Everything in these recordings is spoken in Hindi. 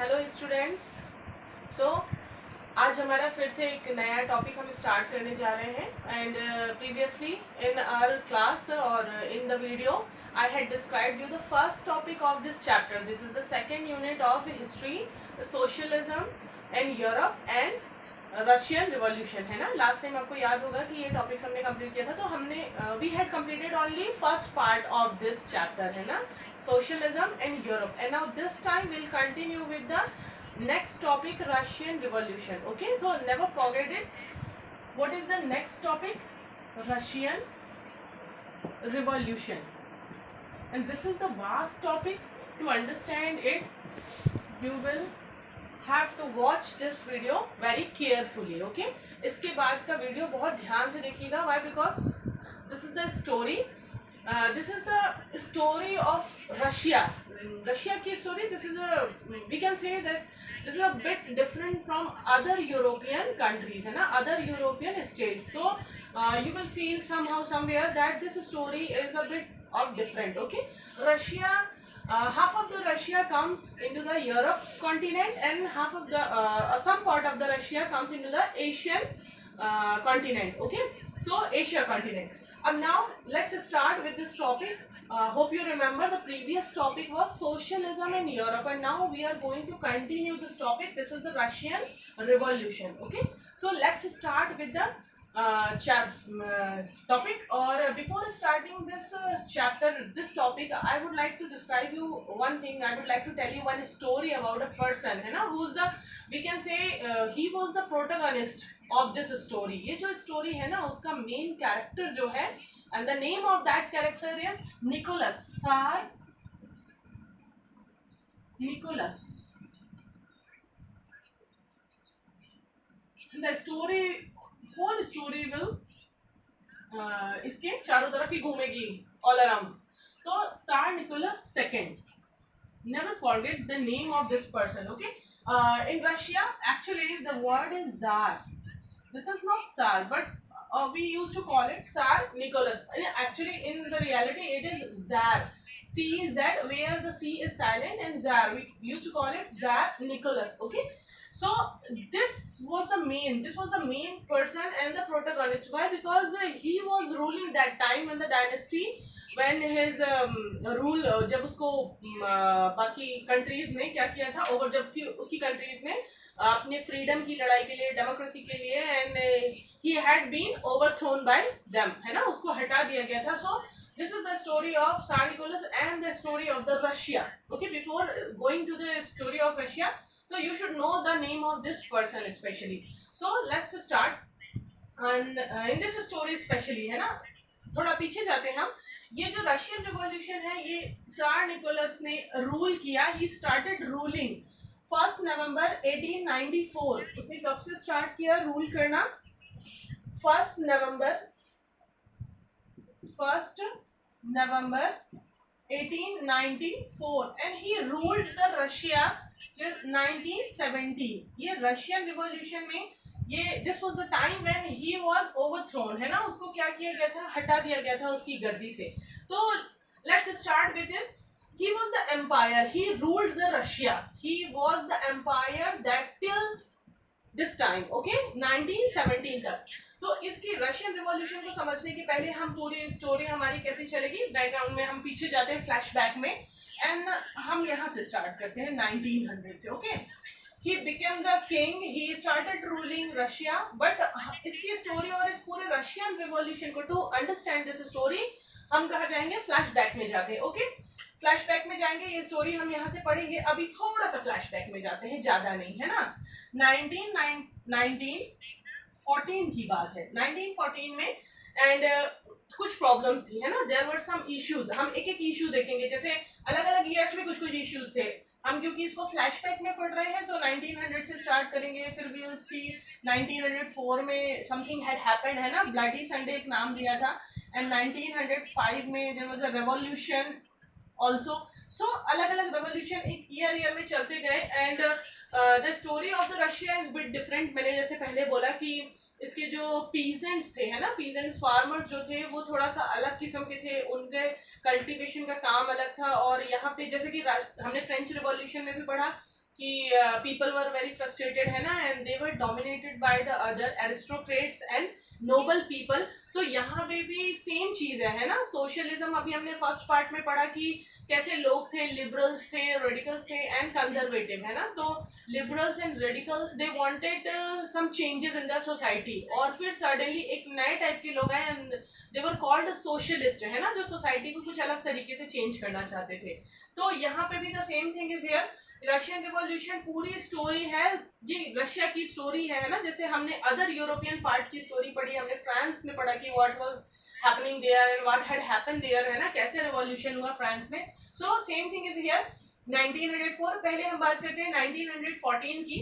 Hello students. सो आज हमारा फिर से एक नया टॉपिक हम स्टार्ट करने जा रहे हैं and previously in our class और in the video I had described you the first topic of this chapter. This is the second unit of history, socialism and Europe and Russian revolution. है ना, लास्ट टाइम आपको याद होगा कि ये टॉपिक्स हमने कंप्लीट किया था, तो हमने we had completed only first part of this chapter, है ना, socialism and Europe. And now this time we'll continue with the next topic, Russian Revolution. Okay, so never forget it. What is the next topic? Russian Revolution. And this is the vast topic. To understand it, you will have to watch this video very carefully. Okay, इसके बाद का वीडियो बहुत ध्यान से देखिएगा. Why? Because this is the story. This is the story of Russia. Russia की story. This is a, we can say that this is a bit different from other European countries, है ना, other European states. So you will feel somehow somewhere that this story is a bit of different. Okay, Russia. Half of the Russia comes into the Europe continent and half of the some part of the Russia comes into the Asian continent. Okay, so Asia continent. Now let's start with this topic. Hope you remember the previous topic was socialism in Europe, and now we are going to continue this topic. This is the Russian Revolution. Okay, so let's start with the topic. Or before starting this chapter, this topic, I would like to describe you one thing. I would like to tell you one story about a person, है ना, who's the, we can say he was the protagonist of this story. ये जो story है ना, उसका main character जो है, and the name of that character is Nicholas, Tsar Nicholas. The story, whole story will इसके चारों तरफ ही घूमेगी, all around. So Tsar Nicholas II. Never forget the name of this person. Okay, in Russia actually the word is Tsar. This is not Tsar, but we used to call it Tsar Nicholas. Actually in the reality it is Tsar. C Z, where the C is silent, and Tsar, we used to call it Tsar Nicholas. Okay, so this was the main person and the protagonist. Why? Because he was ruling that time in the dynasty when his rule, जब उसको बाकी कंट्रीज ने क्या किया था, ओवर, जबकि उसकी कंट्रीज ने अपने फ्रीडम की लड़ाई के लिए, डेमोक्रेसी के लिए, and he had been overthrown by them, है ना, उसको हटा दिया गया था. सो this is the story of Tsar Nicholas and the story of the Russia. Okay, before going to the story of Russia, so you should know the name of this person especially. So let's start. And in this story especially, है ना, थोड़ा पीछे जाते हैं हम. ये जो रशियन रिवॉल्यूशन है, ये Tsar Nicholas ने रूल किया. ही स्टार्टेड रूलिंग 1 नवंबर 1894. उसने कब से स्टार्ट किया रूल करना? 1 नवंबर 1894, and he ruled the Russia till 1917. ये रशियन रिवॉल्यूशन में ये this was the time when he was overthrown, है ना, उसको क्या किया गया था, हटा दिया गया था उसकी गद्दी से. तो let's start with him. He was the empire. He ruled the Russia. He was the empire that till this time, okay, 1917 तक. तो इसकी रशियन रिवॉल्यूशन को समझने के पहले हम पूरी स्टोरी हमारी कैसे चलेगी, बैकग्राउंड में हम पीछे जाते हैं फ्लैशबैक में, एंड हम यहाँ से स्टार्ट करते हैं 1900 से. Okay, he became the king, he started ruling Russia. but इसकी स्टोरी और इस पूरे रशियन रिवॉल्यूशन को, टू अंडरस्टैंड दिस स्टोरी, हम कहाँ जाएंगे, फ्लैशबैक में जाते हैं. ओके, फ्लैशबैक में जाएंगे. ये स्टोरी हम यहाँ से पढ़ेंगे. अभी थोड़ा सा फ्लैशबैक में जाते हैं, ज्यादा नहीं, है ना. 1914 की बात है. 1914 में एंड कुछ प्रॉब्लम्स थी, है ना. There were some issues. हम एक एक इशू देखेंगे, जैसे अलग अलग ईयर्स में कुछ कुछ इश्यूज थे. हम क्योंकि इसको फ्लैशबैक में पढ़ रहे हैं तो 1900 से स्टार्ट करेंगे. फिर वी विल सी 1904 में समथिंग हैड हैपेंड, है ना, ब्लडी संडे एक नाम दिया था. एंड 1905 में there was a revolution also. So अलग अलग रेवोल्यूशन एक ईयर में चलते गए. And the story of the Russia is bit different. मैंने जैसे पहले बोला कि इसके जो पीजेंट्स थे, है ना, पीजेंट्स फार्मर्स जो थे वो थोड़ा सा अलग किस्म के थे. उनके कल्टीवेशन का काम अलग था. और यहाँ पे जैसे कि हमने फ्रेंच रिवॉल्यूशन में भी पढ़ा कि पीपल वर वेरी फ्रस्ट्रेटेड है ना, and they were dominated by the other aristocrats and noble people. तो यहाँ पे भी सेम चीज है ना, सोशलिज्म अभी हमने फर्स्ट पार्ट में पढ़ा कि कैसे लोग थे, लिबरल्स थे, रेडिकल्स थे एंड कंजर्वेटिव, है ना। तो liberals and radicals they wanted some changes in the society, और फिर सडनली एक नए टाइप के लोग आए and they were called socialist, है ना, जो सोसाइटी को कुछ अलग तरीके से चेंज करना चाहते थे। तो यहाँ पे भी the same thing is here. Russian revolution पूरी स्टोरी है, ये रशिया की स्टोरी है ना। जैसे हमने अदर यूरोपियन पार्ट की स्टोरी पढ़ी, हमने फ्रांस में पढ़ा कि what was happening there and what had happened there, है ना, कैसे रिवॉल्यूशन हुआ फ्रांस में। So same thing is here 1904। पहले हम बात करते हैं 1914 की।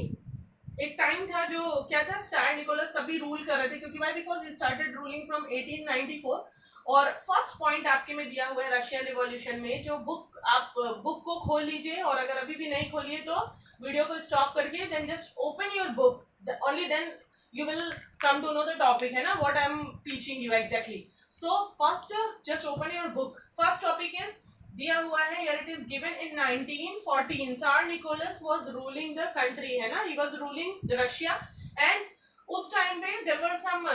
एक टाइम था जो क्या था, सार निकोलस तभी रूल कर रहे थे, क्योंकि why because he started ruling from 1894। और फर्स्ट पॉइंट आपके में दिया हुआ है रशियन रिवॉल्यूशन में, जो बुक, आप बुक को खोल लीजिए, और अगर अभी भी नहीं खोलिए तो वीडियो को स्टॉप करके then just open your book, only then you will come to know the topic, है ना, what I am teaching you exactly. So first just open your book. First topic is दिया हुआ है, here it is given in 1914 Tsar Nicholas was ruling the country, है ना, he was ruling Russia, and उस टाइम पे there were some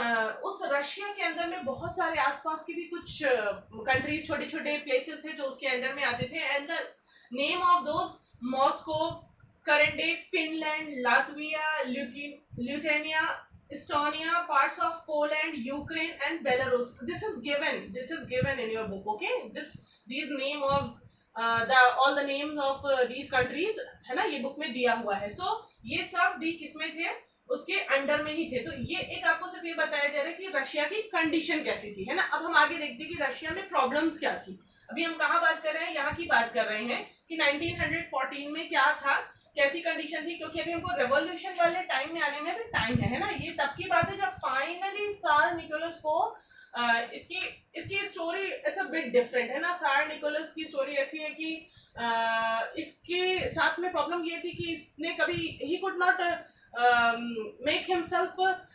उस रशिया के अंदर में बहुत सारे आसपास के भी कुछ कंट्रीज, छोटे छोटे प्लेसेस थे जो उसके अंदर में आते थे, and the name of those Moscow, current day Finland, Latvia, Lithuania, Estonia, parts of Poland, Ukraine and Belarus. This is given in your book, okay? These name of all the names of these countries, है ना, ये बुक में दिया हुआ है। So ये सब भी किसमें थे, उसके अंडर में ही थे। तो ये एक आपको सिर्फ ये बताया जा रहा है कि रशिया की कंडीशन कैसी थी, है ना। अब हम आगे देखते हैं कि रशिया में प्रॉब्लम्स क्या थी। अभी हम कहाँ बात कर रहे हैं, यहाँ की बात कर रहे हैं कि 1914 में क्या था, कैसी कंडीशन थी, क्योंकि अभी हमको रेवोल्यूशन वाले टाइम में आने में अभी टाइम है ना। ये तब की बात है जब फाइनली सार निकोलस को इसकी story it's a bit different, है ना। सार निकोलस की स्टोरी ऐसी है कि इसके साथ में प्रॉब्लम ये थी कि इसने कभी ही कुड नॉट मेक हिमसेल्फ,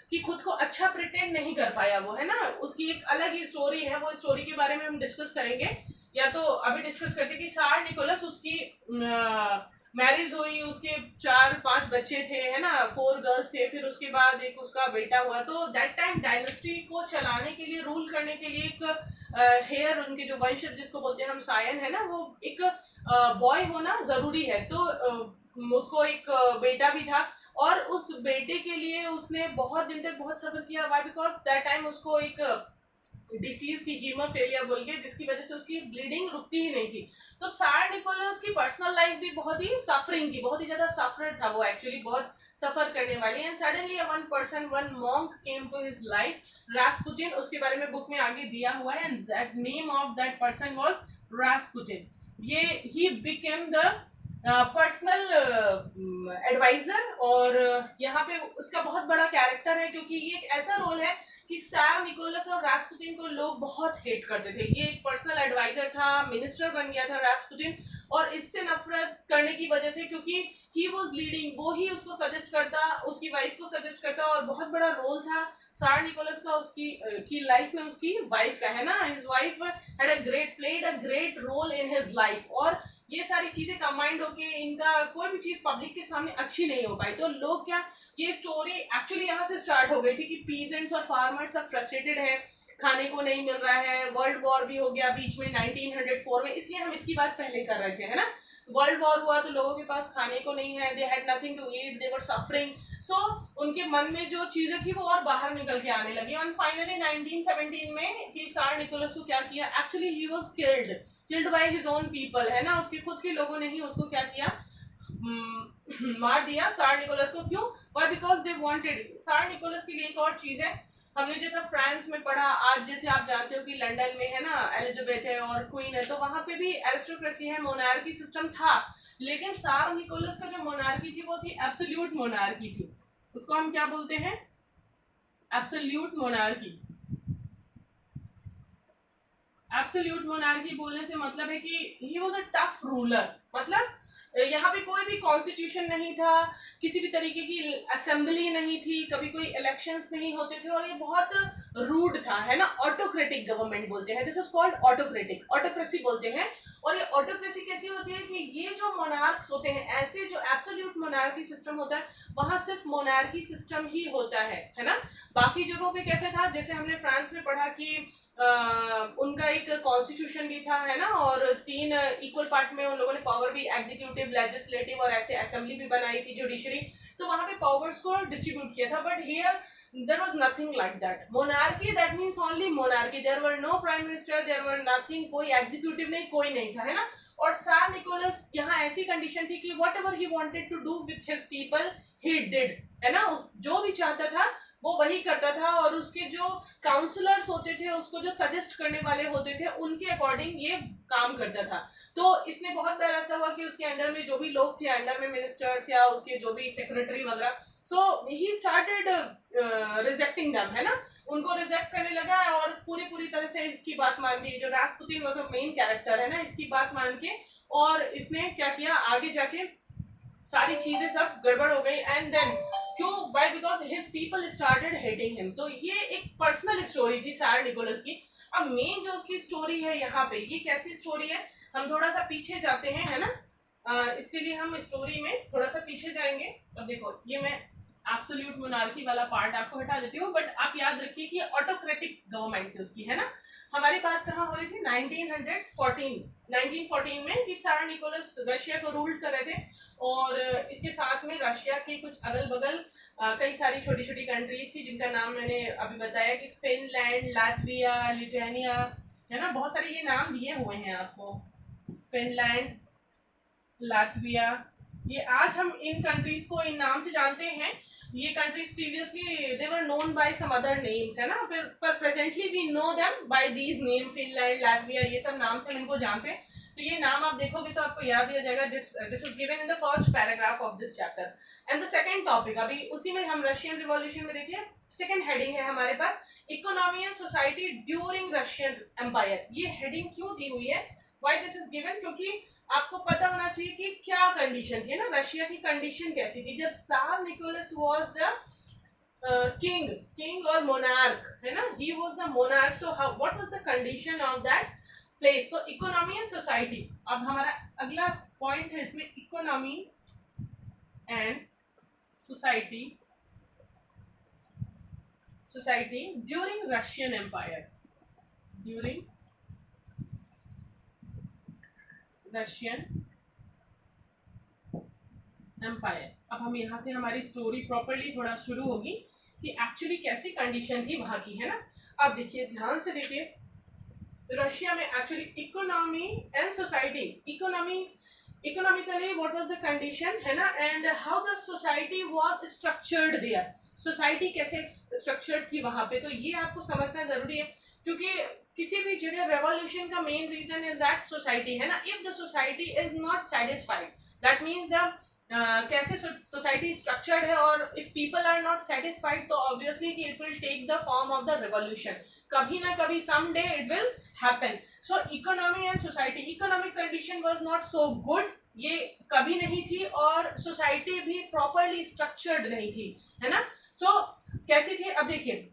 कि खुद को अच्छा प्रिटेंड नहीं कर पाया वो, है ना। उसकी एक अलग ही स्टोरी है, वो स्टोरी के बारे में हम डिस्कस करेंगे, या तो अभी डिस्कस करते कि सार निकोलस, उसकी मैरिज हुई, उसके 4-5 बच्चे थे, है ना, 4 गर्ल्स थे, फिर उसके बाद एक उसका बेटा हुआ। तो दैट टाइम डायनेस्टी को चलाने के लिए, रूल करने के लिए एक हेयर, उनके जो वंशज जिसको बोलते हैं हम सायन, है ना, वो एक बॉय होना जरूरी है। तो उसको एक बेटा भी था, और उस बेटे के लिए उसने बहुत दिन तक बहुत सफर किया। वाई बिकॉज दैट टाइम उसको एक डिसीज थी, हीमोफेलिया बोल के, जिसकी वजह से उसकी ब्लीडिंग रुकती ही नहीं थी। तो सार निकोलस की पर्सनल लाइफ भी बहुत ही सफरिंग थी, बहुत ही ज्यादा सफर था वो, एक्चुअली बहुत सफर करने वाली। And suddenly one monk came to his life, Rasputin, उसके बारे में बुक में आगे दिया हुआ है, and that name of that person was Rasputin. ये ही बिकेम द पर्सनल एडवाइजर, और यहाँ पे उसका बहुत बड़ा कैरेक्टर है, क्योंकि ये एक ऐसा रोल है कि सार निकोलस और रास्पुटिन को लोग बहुत हेट करते थे। ये एक पर्सनल एडवाइजर था, मिनिस्टर बन गया था रास्पुटिन, और इससे नफरत करने की वजह से, क्योंकि ही वाज लीडिंग, वो ही उसको सजेस्ट करता, उसकी वाइफ को सजेस्ट करता, और बहुत बड़ा रोल था सार निकोलस का उसकी की लाइफ में, उसकी वाइफ का, है ना। His wife had played a great role in his life, और ये सारी चीजें कंबाइंड होके इनका कोई भी चीज पब्लिक के सामने अच्छी नहीं हो पाई। तो लोग क्या, ये स्टोरी एक्चुअली यहाँ से स्टार्ट हो गई थी कि पीजेंट्स और फार्मर्स सब फ्रस्ट्रेटेड है, खाने को नहीं मिल रहा है, वर्ल्ड वॉर भी हो गया बीच में 1904 में, इसलिए हम इसकी बात पहले कर रहे थे, है ना। वर्ल्ड वॉर हुआ तो लोगों के पास खाने को नहीं है, they had nothing to eat, they were suffering. So उनके मन में जो चीजें थी वो और बाहर निकल के आने लगी। और फाइनली 1917 में कि सार निकोलस को क्या किया, actually he was killed by his own people, है ना। उसके खुद के लोगों ने ही उसको क्या किया, मार दिया सार निकोलस को। क्यों? Why because they wanted. सार निकोलस के लिए एक और चीज है, हमने जैसा फ्रांस में पढ़ा, आज जैसे आप जानते हो कि लंदन में, है ना, एलिजाबेथ है और क्वीन है, तो वहां पे भी एरिस्टोक्रेसी है, मोनार्की सिस्टम था। लेकिन सार निकोलस का जो मोनार्की थी वो थी एब्सोल्यूट मोनार्की थी। उसको हम क्या बोलते हैं, एब्सोल्यूट मोनार्की। एब्सोल्यूट मोनार्की बोलने से मतलब है कि he was a tough ruler, मतलब यहाँ पे कोई भी कॉन्स्टिट्यूशन नहीं था, किसी भी तरीके की असेंबली नहीं थी, कभी कोई इलेक्शंस नहीं होते थे, और ये बहुत रूड था, है ना। ऑटोक्रेटिक गवर्नमेंट बोलते हैं, this is called autocratic, autocracy बोलते हैं। और ये ऑटोक्रेसी कैसी होती है कि ये जो मोनार्क्स होते हैं, ऐसे जो एब्सोल्यूट मोनार्की सिस्टम होता है, वहां सिर्फ मोनार्की सिस्टम ही होता है ना। बाकी जगहों पे कैसे था, जैसे हमने फ्रांस में पढ़ा कि उनका एक कॉन्स्टिट्यूशन भी था, है ना, और 3 इक्वल पार्ट में उन लोगों ने पावर भी, एग्जीक्यूटिव, लेजिस्लेटिव और ऐसे असेंबली भी बनाई थी, जुडिशरी, तो वहां पे पावर्स को डिस्ट्रीब्यूट किया था। But here there was nothing like that. Monarchy, that means only monarchy. There were no prime minister, there were nothing, कोई executive नहीं, कोई नहीं था, है ना। और सार निकोलस यहाँ ऐसी कंडीशन थी कि whatever he wanted to do with his people he did, है ना, जो भी चाहता था वो वही करता था, और उसके जो काउंसलर्स होते थे, उसको जो सजेस्ट करने वाले होते थे, उनके अकॉर्डिंग ये काम करता था। तो इसने बहुत बार ऐसा हुआ कि उसके अंडर में जो भी लोग थे, अंडर में मिनिस्टर्स या उसके जो भी सेक्रेटरी वगैरह, सो ही स्टार्टेड रिजेक्टिंग देम, है ना, उनको रिजेक्ट करने लगा और पूरी तरह से इसकी बात मान ली। जो Rasputin was a main character, है ना, इसकी बात मान के, और इसने क्या किया, आगे जाके सारी चीजें सब गड़बड़ हो गई। एंड देन क्यों, why, because his people started hating him. तो ये एक पर्सनल स्टोरी थी सार निकोलस की। अब मेन जो उसकी स्टोरी है यहाँ पे, ये कैसी स्टोरी है, हम थोड़ा सा पीछे जाते हैं, है ना, इसके लिए हम स्टोरी में थोड़ा सा पीछे जाएंगे। अब देखो, ये मैं एब्सोल्यूट मोनार्की वाला पार्ट आपको हटा देती हूँ, बट आप याद रखिए कि ऑटोक्रेटिक गवर्नमेंट थी उसकी, है ना। हमारी बात कहाँ हो रही थी, 1914 में, कि सार निकोलस रशिया को रूल कर रहे थे, और इसके साथ में रशिया के कुछ अगल बगल कई सारी छोटी छोटी कंट्रीज थी, जिनका नाम मैंने अभी बताया कि फिनलैंड, लातविया, लिथुआनिया, है ना, बहुत सारे ये नाम दिए हुए हैं आपको, फिनलैंड, लातविया, ये आज हम इन कंट्रीज को इन नाम से जानते हैं। ये countries previously they were known by some other names, है ना, फिर पर presently we know them by these name, Finland, Latvia, ये सब नाम से हम इनको जानते हैं। तो ये नाम आप देखोगे तो आपको याद दिया जाएगा, this is given in the first paragraph of this chapter. And the second topic, अभी उसी में हम रशियन रिवॉल्यूशन में देखिए, सेकंड हेडिंग है हमारे पास, economy and society during Russian empire. ये हेडिंग क्यों दी हुई है, व्हाई दिस इज गिवन, क्योंकि आपको पता होना चाहिए कि क्या कंडीशन थी ना, रशिया की कंडीशन कैसी थी जब Tsar Nicholas was the king और मोनार्क, है ना, ही वाज द मोनार्क। तो what was the condition of that place. तो इकोनॉमी एंड सोसाइटी, अब हमारा अगला पॉइंट है इसमें, economy and society during Russian empire, during Russian empire. अब हम यहाँ से हमारी स्टोरी प्रॉपर्ली थोड़ा शुरू होगी कि एक्चुअली कैसी कंडीशन थी वहां की, है ना। अब देखिए, ध्यान से देखिए, रशिया में actually economy and society, economically what was the condition, है ना, and how the society was structured there, society कैसे स्ट्रक्चर्ड थी वहां पे। तो ये आपको समझना जरूरी है, क्योंकि किसी भी जगह रेवोल्यूशन का main reason is that society, है ना। If the society is not satisfied, that means the कैसे सोसाइटी स्ट्रक्चर्ड है, और if people are not satisfied, तो ऑब्वियसली कि it will take the form of the revolution, कभी ना कभी some day it will happen. So economy and society, economic condition was not so good, ये कभी नहीं थी, और सोसाइटी भी प्रॉपरली स्ट्रक्चर्ड नहीं थी, है ना। सो कैसी थी, अब देखिए,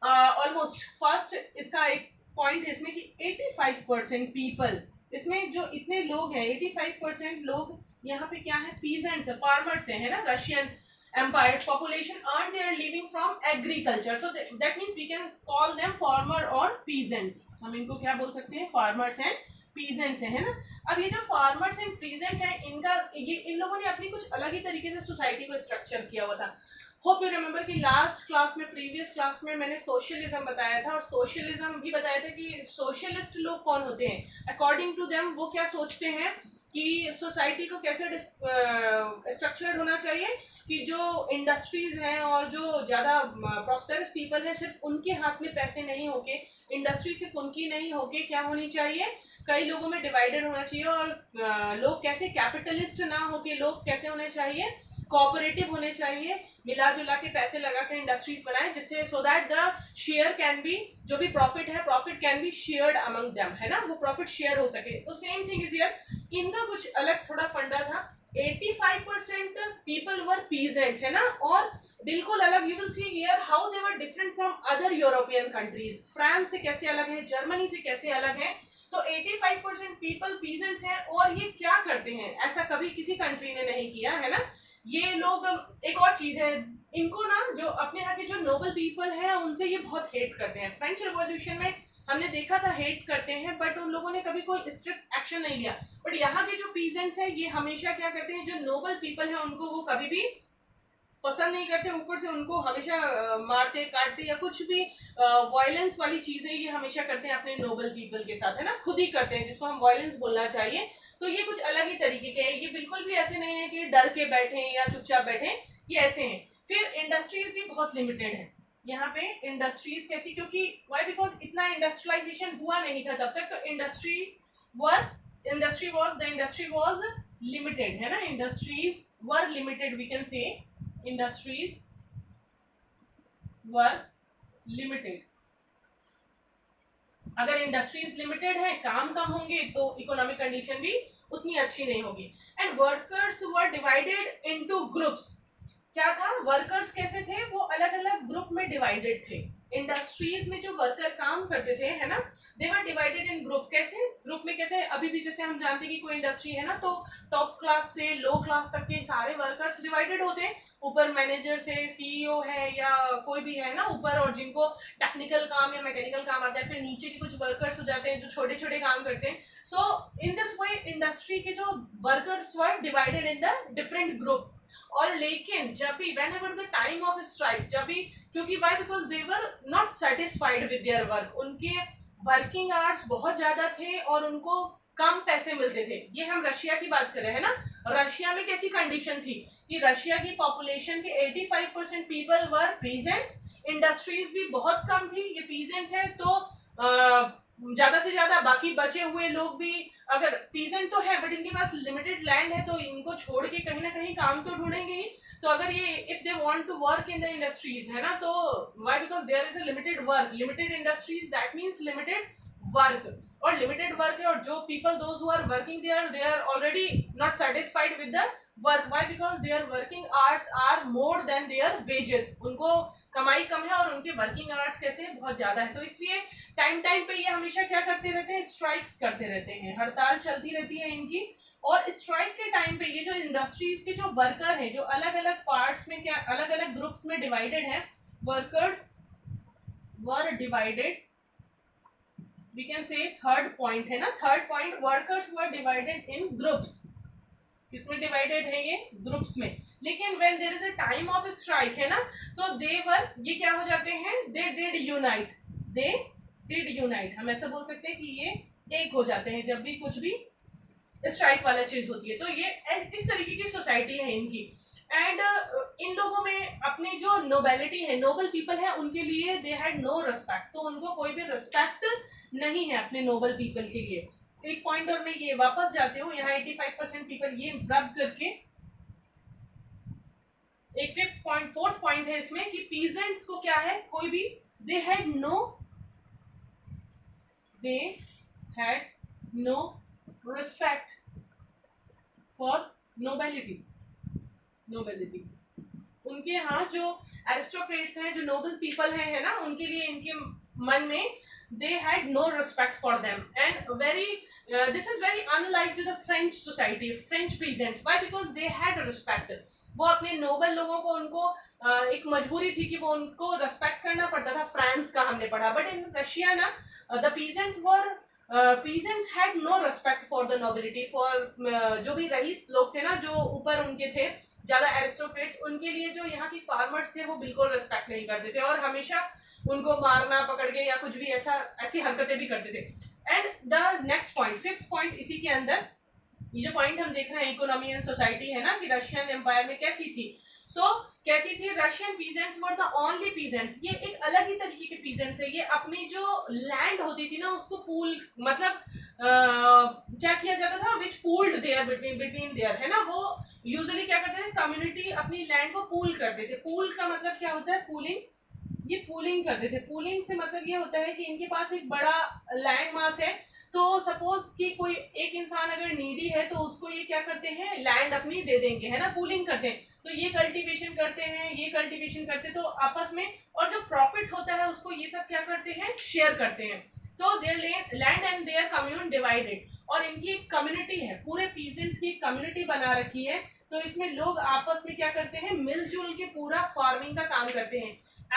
ऑलमोस्ट फर्स्ट इसका एक पॉइंट है इसमें कि 85% पीपल, इसमें जो इतने लोग हैं 85% लोग यहाँ पे क्या है, पीजेंट्स है, फार्मर्स है ना, Russian empire population earn their living from agriculture. So that means we can call them farmer और पीजेंट्स, हम इनको क्या बोल सकते हैं, फार्मर्स एंड पीजेंट्स है ना। अब ये जो फार्मर्स एंड पीजेंट्स हैं, इनका ये इन लोगों ने अपनी कुछ अलग ही तरीके से सोसाइटी को स्ट्रक्चर किया हुआ था। होप यू रिमेंबर कि लास्ट क्लास में, प्रीवियस क्लास में मैंने सोशलिज्म बताया था, और सोशलिज्म भी बताया था कि सोशलिस्ट लोग कौन होते हैं, अकॉर्डिंग टू देम वो क्या सोचते हैं कि सोसाइटी को कैसे स्ट्रक्चर्ड होना चाहिए, कि जो इंडस्ट्रीज हैं और जो ज़्यादा प्रॉस्पेरस पीपल है, सिर्फ उनके हाथ में पैसे नहीं होके, इंडस्ट्री सिर्फ उनकी नहीं होके क्या होनी चाहिए, कई लोगों में डिवाइडेड होना चाहिए, और लोग कैसे कैपिटलिस्ट ना होके लोग कैसे होने चाहिए, कोऑपरेटिव होने चाहिए, मिला जुला के पैसे लगा के इंडस्ट्रीज बनाए, जिससे so that the share can be, जो भी प्रॉफिट है, profit can be shared among them, है ना, वो प्रॉफिट शेयर हो सके। तो सेम थिंग इज हियर, इनका कुछ अलग थोड़ा फंडा था। 85% पीपल वर पीजेंट्स, है ना, और बिल्कुल अलग, you will see here how they were different from other European countries, France से कैसे अलग है, जर्मनी से कैसे अलग है। तो 85% पीपल पीजेंट्स हैं, और ये क्या करते हैं, ऐसा कभी किसी कंट्री ने नहीं किया, है ना। ये लोग, एक और चीज है, इनको ना जो अपने यहाँ के जो नोबल पीपल हैं उनसे ये बहुत हेट करते हैं। फ्रेंच रिवॉल्यूशन में हमने देखा था हेट करते हैं, बट उन लोगों ने कभी कोई स्ट्रिक्ट एक्शन नहीं लिया। बट यहाँ के जो पीजेंट्स हैं ये हमेशा क्या करते हैं, जो नोबल पीपल है उनको वो कभी भी पसंद नहीं करते, ऊपर से उनको हमेशा मारते काटते या कुछ भी वायलेंस वाली चीजें ये हमेशा करते हैं अपने नोबल पीपल के साथ, है ना, खुद ही करते हैं, जिसको हम वायलेंस बोलना चाहिए। तो ये कुछ अलग ही तरीके के हैं, ये बिल्कुल भी ऐसे नहीं है कि डर के बैठे या चुपचाप बैठे, ये ऐसे हैं। फिर इंडस्ट्रीज भी बहुत लिमिटेड है यहाँ पे। इंडस्ट्रीज कैसी, क्योंकि वाई, बिकॉज इतना इंडस्ट्रियलाइजेशन हुआ नहीं था तब तक, तो इंडस्ट्री वॉज लिमिटेड, है ना, industries were limited, we can say industries were limited. अगर इंडस्ट्रीज लिमिटेड है, काम कम होंगे, तो इकोनॉमिक कंडीशन भी उतनी अच्छी नहीं होगी। And workers were divided into groups. क्या था, वर्कर्स कैसे थे, वो अलग अलग ग्रुप में डिवाइडेड थे। इंडस्ट्रीज में जो वर्कर काम करते थे, है ना, they were divided in group. कैसे ग्रुप में, कैसे अभी भी जैसे हम जानते हैं कि कोई इंडस्ट्री है ना, तो टॉप क्लास से लो क्लास तक के सारे वर्कर्स डिवाइडेड होते हैं। ऊपर मैनेजर से सीईओ है या कोई भी है ना ऊपर, और जिनको टेक्निकल काम या मैकेनिकल काम आता है, फिर नीचे के कुछ वर्कर्स हो जाते हैं जो छोटे छोटे काम करते हैं। सो इन दिस वे इंडस्ट्री के जो workers were divided in the different group. और लेकिन जब भी whenever the time of strike, जब भी, क्योंकि why, because they were not satisfied with their work, उनके वर्किंग आवर्स बहुत ज्यादा थे और उनको कम पैसे मिलते थे। ये हम रशिया की बात कर रहे हैं ना। रशिया में कैसी कंडीशन थी कि रशिया की पॉपुलेशन के 85% पीपल वर पीजेंट्स, इंडस्ट्रीज भी बहुत कम थी, ये पीजेंट्स है, तो ज्यादा से ज्यादा बाकी बचे हुए लोग भी, अगर पीजेंट तो है बट इनके पास लिमिटेड लैंड है, तो इनको छोड़ के कहीं ना कहीं काम तो ढूंढेंगे ही। तो अगर ये if they want to work in the industries, है ना, तो why, because there is a limited work, limited industries, that means limited work. और लिमिटेड वर्क है, और जो people those who are working they are already not satisfied with the work. Why, because their working hours are more than their wages, उनको कमाई कम है और उनके वर्किंग आवर्स कैसे हैं, बहुत ज्यादा है। तो इसलिए टाइम टाइम पे ये हमेशा क्या करते रहते हैं, स्ट्राइक्स करते रहते हैं, हड़ताल चलती रहती है इनकी। और स्ट्राइक के टाइम पे ये जो इंडस्ट्रीज के जो वर्कर हैं, जो अलग अलग पार्ट्स में, क्या अलग अलग ग्रुप्स में डिवाइडेड है, workers were divided, we can say third point है ना, third point, workers were divided in groups. किसमें डिवाइडेड है, ये ग्रुप्स में। लेकिन when there is a time of strike, है ना, तो दे वर, ये क्या हो जाते हैं, they did unite, they did unite. हम ऐसा बोल सकते हैं कि ये एक हो जाते हैं जब भी कुछ भी स्ट्राइक वाला चीज होती है। तो ये इस तरीके की सोसाइटी है इनकी। एंड इन लोगों में अपनी जो नोबेलिटी है, नोबल पीपल है, उनके लिए दे हैड नो रिस्पेक्ट, तो उनको कोई भी रिस्पेक्ट नहीं है अपने नोबल पीपल के लिए। एक पॉइंट और मैं ये वापस जाती हूँ यहाँ, 85% पीपल ये रब करके, एक फिफ्थ पॉइंट, फोर्थ पॉइंट है इसमें कि पीजेंट्स को क्या है, कोई भी, they had no respect for nobility. उनके यहाँ जो एरिस्टोक्रेट्स हैं, जो नोबल पीपल हैं, है ना, उनके लिए इनके मन में they had no respect for them, and this is very unlike to the French society, French peasants. Why? Because they had respect. वो अपने नोबल लोगों को, उनको एक मजबूरी थी कि वो उनको रेस्पेक्ट करना पड़ता था। फ्रांस का हमने पढ़ा, बट इन रशिया ना, the peasants had no respect for the nobility, for जो भी रईस लोग थे ना, जो ऊपर उनके थे ज्यादा एरिस्टोक्रेट्स, उनके लिए जो यहाँ की फार्मर्स थे वो बिल्कुल रेस्पेक्ट नहीं करते थे, और हमेशा उनको मारना पकड़ के या कुछ भी ऐसी हरकतें भी करते थे। And the next point, fifth point, इसी के अंदर ये जो पॉइंट हम देख रहे हैं, इकोनॉमी एंड सोसाइटी, है ना, कि रशियन एम्पायर में कैसी थी। कैसी थी, Russian peasants were the only peasants, ये एक अलग ही तरीके के पीजेंट्स है। ये अपनी जो लैंड होती थी ना, उसको पूल, मतलब क्या किया जाता था, विच पूल्ड देयर बिटवीन देयर, है ना, वो यूजुअली क्या करते थे, कम्युनिटी अपनी लैंड को पूल करते थे। पूल का मतलब क्या होता है, पूलिंग, ये पूलिंग करते थे। पूलिंग से मतलब ये होता है कि इनके पास एक बड़ा लैंड मास है, तो सपोज कि कोई एक इंसान अगर नीडी है, तो उसको ये क्या करते हैं, लैंड अपनी दे देंगे, है ना, पूलिंग करते हैं। तो ये कल्टीवेशन करते हैं, ये कल्टीवेशन करते, तो आपस में, और जो प्रॉफिट होता है उसको ये सब क्या करते हैं, शेयर करते हैं। So their land and their commune divided, और इनकी एक कम्युनिटी है, पूरे पीजेंट्स की कम्युनिटी बना रखी है, तो इसमें लोग आपस में क्या करते हैं, मिलजुल के पूरा फार्मिंग का काम करते हैं।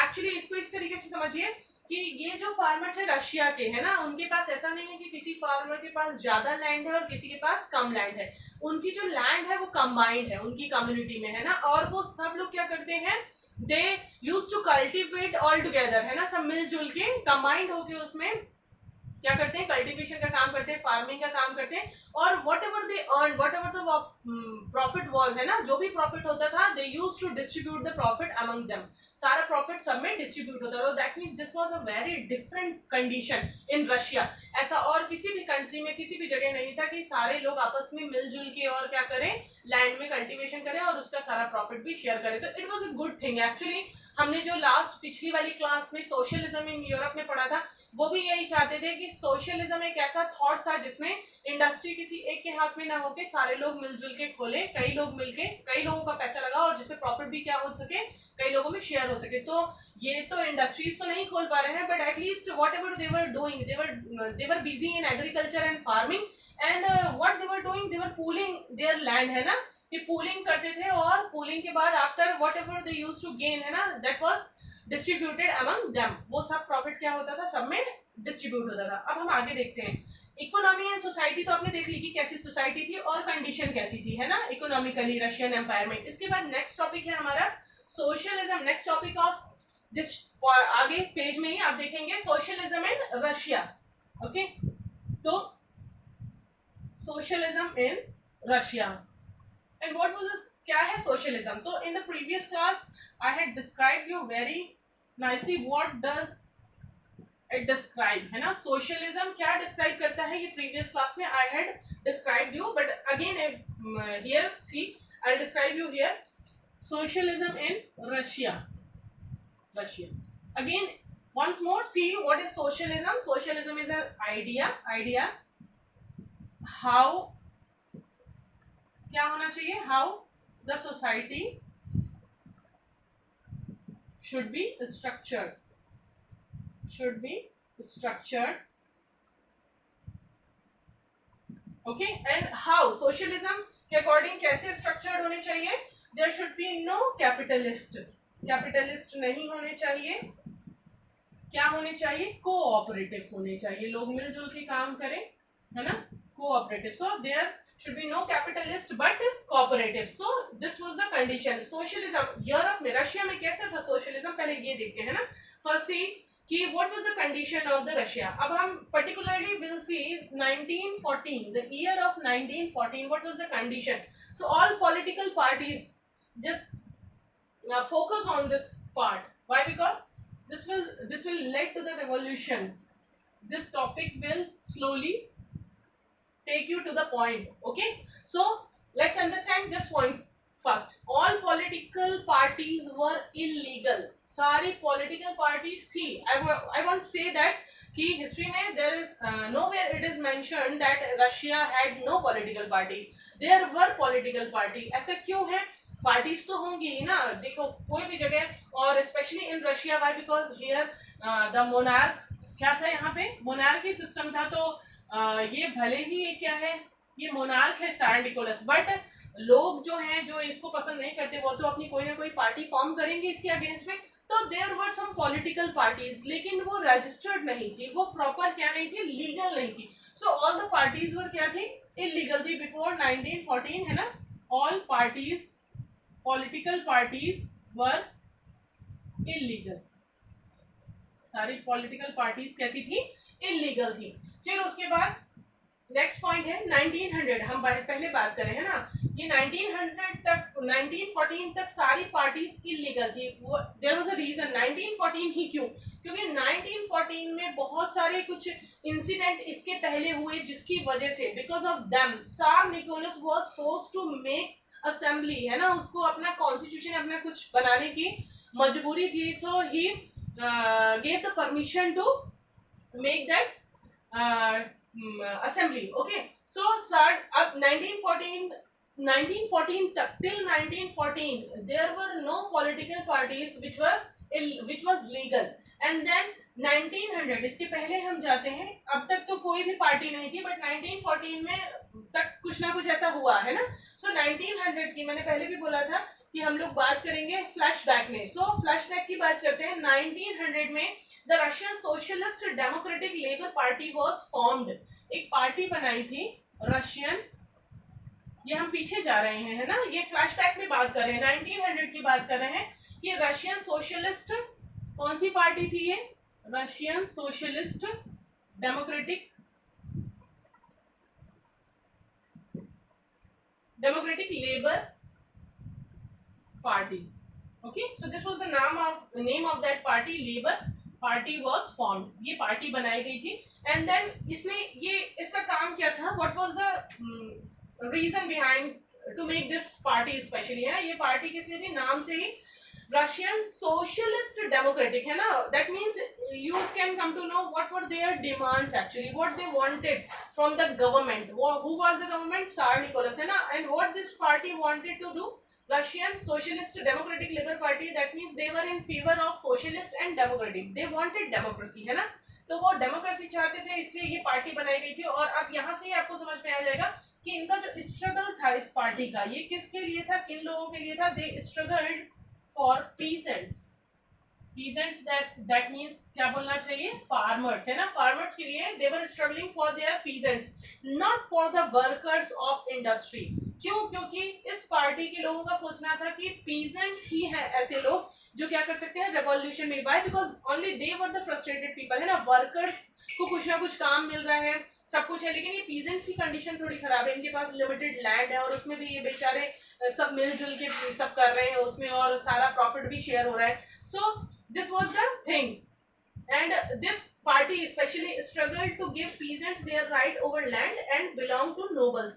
एक्चुअली इसको इस तरीके से समझिए कि ये जो फार्मर्स है रशिया के, है ना, उनके पास ऐसा नहीं है कि किसी फार्मर के पास ज्यादा लैंड है और किसी के पास कम लैंड है। उनकी जो लैंड है वो कंबाइंड है उनकी कम्युनिटी में, है ना, और वो सब लोग क्या करते हैं, they use to cultivate all together, है ना, सब मिलजुल के कंबाइंड होके उसमें क्या करते हैं, कल्टीवेशन का काम करते हैं, फार्मिंग का काम करते हैं, और what ever they earn, what ever the profit was, है ना, जो भी प्रॉफिट होता था, they use to distribute the profit among them, सारा प्रॉफिट सब में डिस्ट्रीब्यूट होता था। That means this was a very different condition in Russia. ऐसा और किसी भी कंट्री में किसी भी जगह नहीं था कि सारे लोग आपस में मिलजुल के और क्या करें, लैंड में कल्टीवेशन करें और उसका सारा प्रॉफिट भी शेयर करें। तो it was a good thing. Actually हमने जो लास्ट पिछली वाली क्लास में सोशलिज्म इन यूरोप में पढ़ा था, वो भी यही चाहते थे कि सोशलिज्म एक ऐसा थॉट था जिसमें इंडस्ट्री किसी एक के हाथ में ना होके सारे लोग मिलजुल के खोले, कई लोग मिलके कई लोगों का पैसा लगा और जिससे प्रॉफिट भी क्या हो सके, कई लोगों में शेयर हो सके। तो ये तो इंडस्ट्रीज तो नहीं खोल पा रहे हैं, but at least what ever they were doing, they were busy in agriculture and farming, and what they were doing, they were pooling there land, है ना, ये पूलिंग करते थे, और पूलिंग के बाद after whatever they used to gain, है ना, that was distributed among them, वो सब प्रॉफिट क्या होता था, सब में डिस्ट्रीब्यूट होता था। अब हम आगे देखते हैं, इकोनॉमी एंड सोसाइटी तो आपने देख ली कि कैसी सोसाइटी थी और कंडीशन कैसी थी, है ना, इकोनॉमिकली रशियन एम्पायर में। इसके बाद नेक्स्ट टॉपिक है हमारा socialism, next topic of this, आगे पेज में ही आप देखेंगे सोशलिज्म इन रशिया। ओके, तो socialism in Russia and what was this, क्या है सोशलिज्म। तो in the previous class I had described you very nicely what does it describe, है ना, सोशलिज्म क्या डिस्क्राइब करता है, ये प्रीवियस क्लास में I had described you, but again here see I describe you here socialism in Russia. Again, once more, see what is socialism. Socialism is an idea how, क्या होना चाहिए, how the society should be structured, okay, and how socialism के अकॉर्डिंग कैसे स्ट्रक्चर्ड होने चाहिए, there should be no capitalist नहीं होने चाहिए, क्या होने चाहिए, कोऑपरेटिव्स होने चाहिए, लोग मिलजुल के काम करें, है ना, cooperative, so there should be no capitalist but cooperative, so this was the condition। Socialism Europe में, रशिया में कैसा था सोशलिज्म, पहले ये देखते हैं ना, फर्स्ट सी कि what was the condition of the Russia। अब हम particularly will see 1914, the year of 1914, what was the condition। So all political parties just focus on this part, why, because this will lead to the revolution, this topic will slowly take you to the point, okay। So let's understand this point first। all political parties were illegal, सारी political parties थी। I want to say that कि history में there is nowhere it is mentioned that Russia had no political party, there were political party। ऐसा क्यों है, पार्टीज तो होंगी ही ना, देखो कोई भी जगह, और specially in Russia, why, because here the monarch, क्या था यहाँ पे, मोनार्की सिस्टम था। तो ये भले ही ये क्या है, ये मोनार्क है सैर निकोलस, बट लोग जो हैं जो इसको पसंद नहीं करते, वो तो अपनी कोई ना कोई पार्टी फॉर्म करेंगे इसके अगेंस्ट में। तो there were some political parties, लेकिन वो रजिस्टर्ड नहीं थी, वो प्रॉपर क्या नहीं थी, लीगल नहीं थी। So all the parties were क्या थी, इलीगल थी बिफोर 1914, है ना, all parties, political parties were illegal, सारी पॉलिटिकल पार्टीज कैसी थी, इलीगल थी। फिर उसके बाद नेक्स्ट पॉइंट है 1900, हम पहले बात करें, है ना, ये 1900 तक, 1914 तक सारी पार्टीज इलीगल थी। देयर वाज अ रीजन 1914 ही, क्यों, क्योंकि 1914 में बहुत सारे कुछ इंसिडेंट इसके पहले हुए, जिसकी वजह से because of them Tsar Nicholas was forced to make assembly, है ना, उसको अपना कॉन्स्टिट्यूशन, अपना कुछ बनाने की मजबूरी थी। सो ही gave the permission to make that assembly, okay। So start up 1914 तक, till 1914 there were no political parties which was legal, and then 1900, इसके पहले हम जाते हैं, अब तक तो कोई भी पार्टी नहीं थी, बट 1914 में तक कुछ ना कुछ ऐसा हुआ है ना। सो 1900 की मैंने पहले भी बोला था कि हम लोग बात करेंगे फ्लैशबैक में। सो फ्लैशबैक की बात करते हैं। 1900 में the Russian socialist democratic labour party was formed. एक पार्टी बनाई थी रशियन, ये हम पीछे जा रहे हैं है ना, ये फ्लैशबैक में बात कर रहे हैं, 1900 की बात कर रहे हैं कि रशियन सोशलिस्ट, कौन सी पार्टी थी ये, Russian socialist democratic labour party. Okay, so this was the name of that party, labour party was formed, ये पार्टी बनाई गई थी। एंड देन इसने ये इसका काम क्या था, what was the reason behind to make this party specially, है ना, ये पार्टी किस लिए थी, नाम से ही रशियन सोशलिस्ट डेमोक्रेटिक है ना, that means you can come to know what were their demands actually, what they wanted from the government, who was the government, Tsar Nicholas है ना, and what this party wanted to do, Russian Socialist Democratic Labour Party, that means they were in favor of socialist and democratic, they wanted democracy है ना, तो वो डेमोक्रेसी चाहते थे, इसलिए ये पार्टी बनाई गई थी। और अब यहाँ से ही आपको समझ में आ जाएगा कि इनका जो स्ट्रगल था इस पार्टी का, ये किसके लिए था, किन लोगों के लिए था, they struggled for peasants, peasants that means क्या बोलना चाहिए, फार्मर्स है ना, फार्मर्स के लिए they were struggling for their peasants, not for the workers of industry. क्यों, क्योंकि इस पार्टी के लोगों का सोचना था कि पीजेंट्स ही हैं ऐसे लोग जो क्या कर सकते हैं रेवोल्यूशन में, by because only they were the frustrated people है ना, वर्कर्स को कुछ ना कुछ काम मिल रहा है, सब कुछ है, लेकिन ये पीजेंट्स की कंडीशन थोड़ी खराब है, इनके पास लिमिटेड लैंड है और उसमें भी ये बेचारे सब मिलजुल के सब कर रहे हैं उसमें, और सारा प्रॉफिट भी शेयर हो रहा है। सो this was the thing, and this party especially struggled to give peasants their right over land and belong to nobles।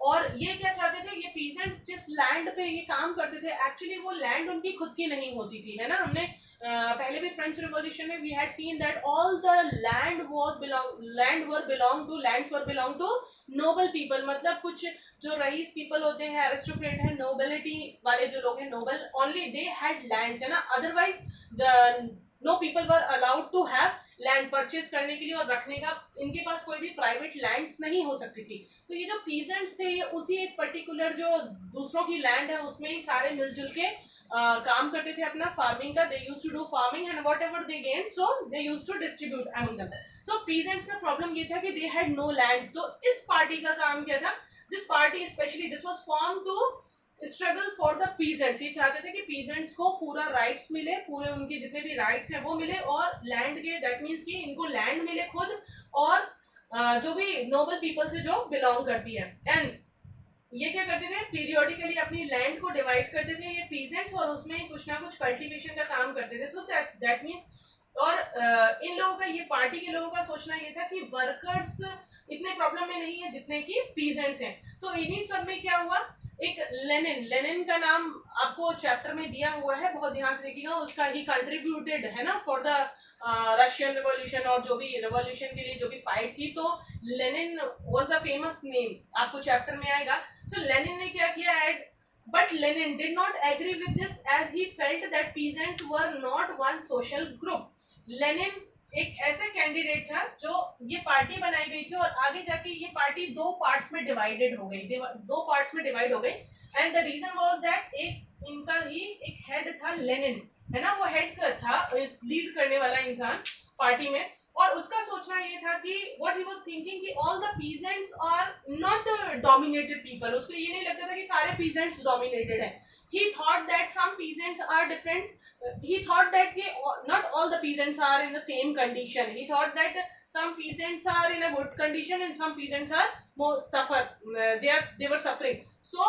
और ये क्या चाहते थे, ये peasants जिस लैंड पे ये काम करते थे एक्चुअली वो लैंड उनकी खुद की नहीं होती थी, है ना, हमने पहले भी फ्रेंच रिवॉल्यूशन में we had seen that all the land were belong to noble people, मतलब कुछ जो रईस पीपल होते हैं, एरिस्टोक्रेट है, नोबिलिटी वाले जो लोग हैं, noble only they had lands है ना, otherwise the no people were allowed to have land, purchase करने के लिए और रखने का इनके पास कोई भी प्राइवेट लैंड्स नहीं हो सकती थी। तो ये जो पीजेंट्स थे ये उसी एक पर्टिकुलर जो दूसरों की लैंड है उसमें ही सारे मिलजुल के काम करते थे अपना फार्मिंग का, they used to do farming and whatever they gain so they used to distribute among them. So peasants का प्रॉब्लम ये था कि दे हैड नो लैंड, तो इस पार्टी का काम क्या था, this party specially this was form to struggle for the peasants, ये चाहते थे कि पीजेंट्स को पूरा राइट्स मिले, पूरे उनके जितने भी राइट्स हैं वो मिले, और लैंड के दैट मीन्स कि इनको लैंड मिले खुद, और जो भी नोबल पीपल से जो बिलोंग करती है। एंड ये क्या करते थे, पीरियोडिकली अपनी लैंड को डिवाइड करते थे ये पीजेंट्स, और उसमें कुछ ना कुछ कल्टीवेशन का काम करते थे। सो दैट मीन्स, और इन लोगों का, ये पार्टी के लोगों का सोचना ये था कि वर्कर्स इतने प्रॉब्लम में नहीं है जितने की पीजेंट्स हैं। तो इन्हीं सब में क्या हुआ, एक लेनिन का नाम आपको चैप्टर में दिया हुआ है, बहुत ध्यान से देखिएगा, उसका ही कंट्रीब्यूटेड है ना फॉर द रशियन रिवॉल्यूशन, और जो भी रिवॉल्यूशन के लिए जो भी फाइट थी, तो Lenin was the famous name, आपको चैप्टर में आएगा। सो लेनिन ने क्या किया, and but Lenin did not agree with this as he felt that peasants were not one social group. Lenin एक ऐसे कैंडिडेट था जो, ये पार्टी बनाई गई थी और आगे जाके ये पार्टी दो पार्ट्स में डिवाइडेड हो गई, दो पार्ट्स में डिवाइड हो गई, and the reason was that एक इनका ही एक हेड था लेनिन, है ना, वो हेड था लीड करने वाला इंसान पार्टी में, और उसका सोचना ये था कि व्हाट ही वाज थिंकिंग कि all the peasants are not dominated people, उसको ये नहीं लगता था कि सारे पीजेंट्स डोमिनेटेड है। He thought that some peasants are different. He thought that not all the peasants are in the same condition. He thought that some peasants are in a good condition and some peasants are more suffer. They were suffering. So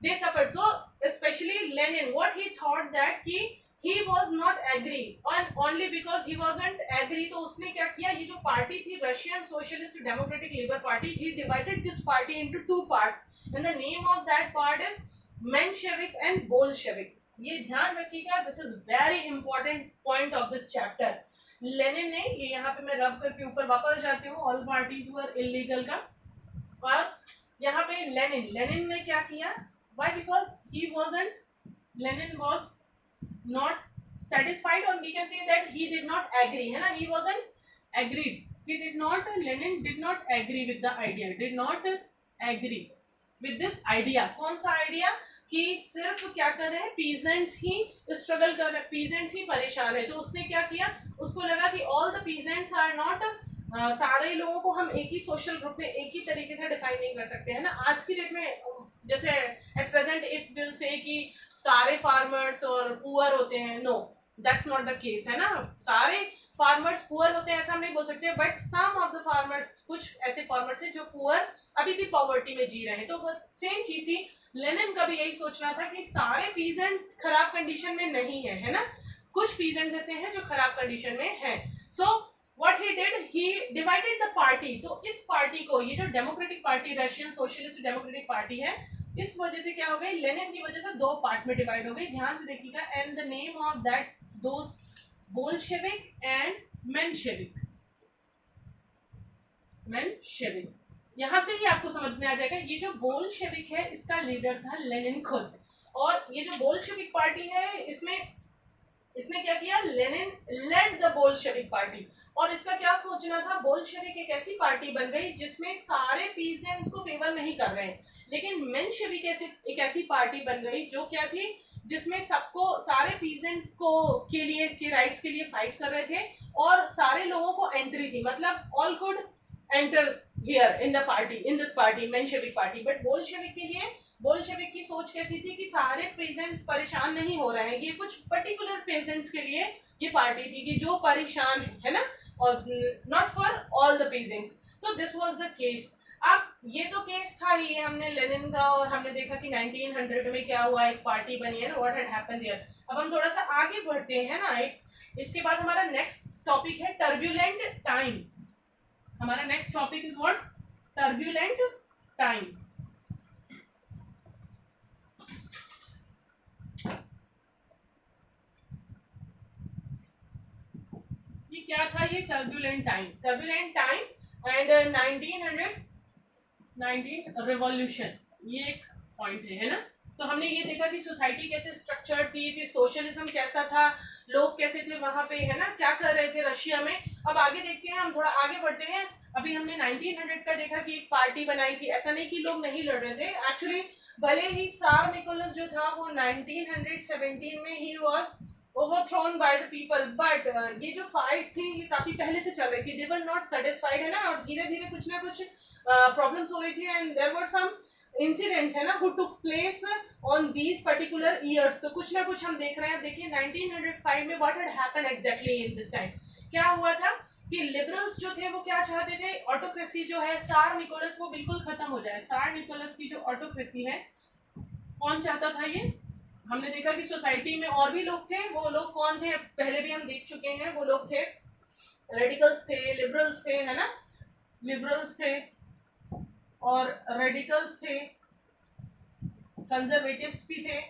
they suffered. So especially Lenin, what he thought that he was not agree, and only because he wasn't agree, तो उसने क्या किया, ये जो पार्टी थी Russian socialist democratic labour party, he divided this party into two parts, and the name of that part is Menshevik and Bolshevik. ये ध्यान रखिएगा, this is very important point of this chapter. Lenin ने, ये यहाँ पे मैं रब करके ऊपर वापस जाती हूँ, ऑल पार्टीज वर इलीगल का, और यहाँ पे लेनिन ने क्या किया, why, because he wasn't, Lenin was not satisfied, or we can say that he did not agree, है ना, he wasn't agreed, he did not, Lenin did not agree with the idea, did not agree with this idea. कौन सा आइडिया? कि सिर्फ क्या कर रहे हैं, पीजेंट्स ही स्ट्रगल कर रहे हैं, पीजेंट्स ही परेशान है। तो उसने क्या किया, उसको लगा कि all the peasants are not, सारे लोगों को हम एक ही सोशल ग्रुप में एक ही तरीके से डिफाइन नहीं कर सकते है ना। आज की डेट में जैसे at present if will say कि सारे फार्मर्स और पुअर होते हैं, no that's not the case है ना। सारे फार्मर्स पुअर होते हैं ऐसा हम नहीं बोल सकते, but some of the farmers, कुछ ऐसे फार्मर्स हैं जो पुअर अभी भी पॉवर्टी में जी रहे हैं। तो सेम चीज थी, लेनिन का भी यही सोचना था कि सारे पीजेंट्स खराब कंडीशन में नहीं है ना, कुछ पीजेंट्स ऐसे हैं जो खराब कंडीशन में हैं। So what he did, he divided the party. तो इस पार्टी को, ये जो democratic party, Russian socialist democratic party है, इस वजह से क्या हो गई, लेनिन की वजह से दो पार्ट में डिवाइड हो गई। ध्यान से देखिएगा, and the name of that those Bolshevik and Menshevik. Menshevik, यहां से ही आपको समझ में आ जाएगा, ये जो बोल्शेविक है इसका लीडर था लेनिन खुद। और ये जो बोल्शेविक पार्टी है, इसने क्या किया, Lenin led the Bolshevik party. और इसका क्या सोचना था, बोल्शेविक एक ऐसी पार्टी बन गई जिसमें सारे पीजेंट्स को फेवर नहीं कर रहे हैं, लेकिन मेंशेविक एक ऐसी पार्टी बन गई जो क्या थी, जिसमें सबको, सारे पीजेंट्स को के लिए, के राइट्स के लिए फाइट कर रहे थे, और सारे लोगों को एंट्री थी, मतलब all could enter here in the party, in this party, Menshevik party. But Bolshevik के लिए, बोल्शेविक की सोच कैसी थी कि सारे पेजेंट्स परेशान नहीं हो रहे हैं, ये कुछ पर्टिकुलर पेजेंट्स के लिए ये पार्टी थी कि जो परेशान है ना, और not for all the pageants. तो दिस वाज द केस। अब ये तो केस था ही, हमने लेनिन का, और हमने देखा कि 1900 में क्या हुआ, एक पार्टी बनी है ना, व्हाट हैड हैपेंड हियर। अब हम थोड़ा सा आगे बढ़ते हैं ना, एक इसके बाद हमारा नेक्स्ट टॉपिक है टर्ब्यूलेंट टाइम। हमारा next topic is what, turbulent time. ये क्या था, ये turbulent time, turbulent time and 1900 revolution, ये एक पॉइंट है ना। तो हमने ये देखा कि सोसाइटी कैसे स्ट्रक्चर्ड थी, फिर सोशलिज्म कैसा था, लोग कैसे थे वहां पे है ना, क्या कर रहे थे रशिया में। अब आगे देखते हैं, हम थोड़ा आगे बढ़ते हैं। अभी हमने 1900 का देखा कि एक पार्टी बनाई थी, ऐसा नहीं कि लोग नहीं लड़ रहे थे एक्चुअली। भले ही सार निकोलस जो था वो 1917 में he was overthrown by the people, but ये जो फाइट थी ये काफी पहले से चल रही थी, they were not satisfied है ना, और धीरे धीरे कुछ ना कुछ प्रॉब्लम्स हो रही थी, and there were some incidents है ना who took place on these particular years। तो कुछ ना कुछ हम देख रहे हैं। देखिए 1905 में what had happened exactly in this time, क्या हुआ था कि लिबरल्स जो थे वो क्या चाहते थे, ऑटोक्रेसी जो है सार निकोलस वो बिल्कुल खत्म हो जाए। सार निकोलस की जो ऑटोक्रेसी है, कौन चाहता था ये, हमने देखा कि सोसाइटी में और भी लोग थे, वो लोग कौन थे पहले भी हम देख चुके हैं, वो लोग थे रेडिकल्स थे, लिबरल्स थे है ना, लिबरल्स थे और रेडिकल्स थे, कंजर्वेटिव्स भी थे।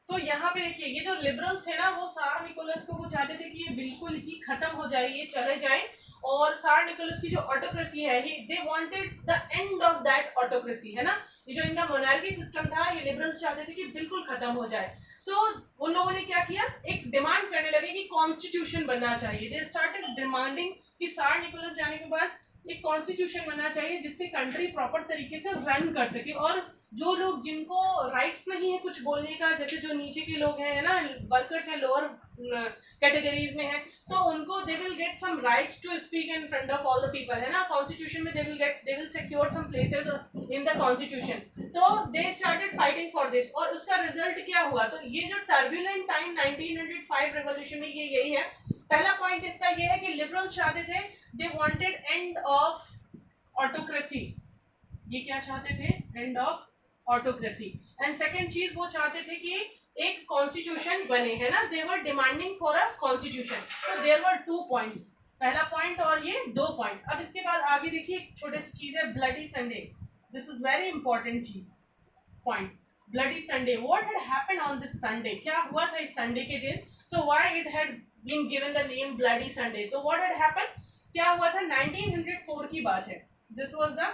तो यहाँ पे देखिए ये जो लिबरल्स थे ना, वो सार निकोलस को वो चाहते थे कि ये बिल्कुल ही खत्म हो जाए, ये चले जाए। और सार निकोलस की जो ऑटोक्रेसी है, they wanted the end of that autocracy है ना, ये जो इनका मोनार्की सिस्टम था ये लिबरल्स चाहते थे कि बिल्कुल खत्म हो जाए। सो उन लोगों ने क्या किया, एक डिमांड करने लगे कि कॉन्स्टिट्यूशन बनना चाहिए। दे स्टार्टेड डिमांडिंग कि सार निकोलस जाने के बाद एक कॉन्स्टिट्यूशन बनना चाहिए जिससे कंट्री प्रॉपर तरीके से रन कर सके, और जो लोग जिनको राइट्स नहीं है कुछ बोलने का, जैसे जो नीचे के लोग हैं है ना, वर्कर्स हैं, लोअर कैटेगरीज में है, तो उनको they will get some rights to speak in front of all the people है ना। कॉन्स्टिट्यूशन में they will secure some places in the constitution. तो they started fighting for this, और उसका रिजल्ट क्या हुआ, तो ये जो टर्ब्यूलेंट टाइम 1905 रेवोल्यूशन में ये यही है। पहला पॉइंट इसका ये है कि लिबरल्स चाहते थे, they wanted end of autocracy, ये क्या चाहते थे, end of autocracy. And second चीज वो चाहते थे कि एक कॉन्स्टिट्यूशन बने है ना, they were demanding for a constitution. तो देयर वर 2 पॉइंट्स, पहला पॉइंट और ये 2 पॉइंट। अब इसके बाद आगे देखिए एक छोटी सी चीज है, bloody Sunday, this is very important चीज point. Bloody Sunday, what had happened on this Sunday, क्या हुआ था इस संडे के दिन, so why it had been given the name bloody Sunday. तो व्हाट हैड हैपेंड, क्या हुआ था, 1904 की बात है, this was the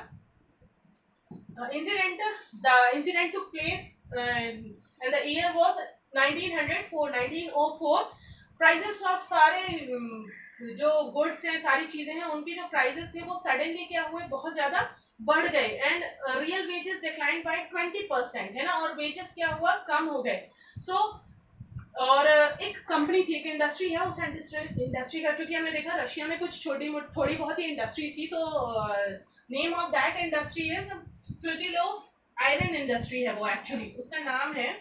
incident. The incident took place and the year was 1904 1904। prices of सारे जो गुड्स हैं, सारी चीजें हैं, उनके जो प्राइसेस थे वो सडनली क्या हुए, बहुत ज्यादा बढ़ गए and real wages decline by 20%, है ना, और वेजेस क्या हुआ, कम हो गए. सो और एक कंपनी थी, एक इंडस्ट्री है, उस इंडस्ट्री का, क्योंकि हमने देखा रशिया में कुछ थोड़ी बहुत ही इंडस्ट्री थी, तो name of that industry is Putilov iron industry है वो, एक्चुअली उसका नाम है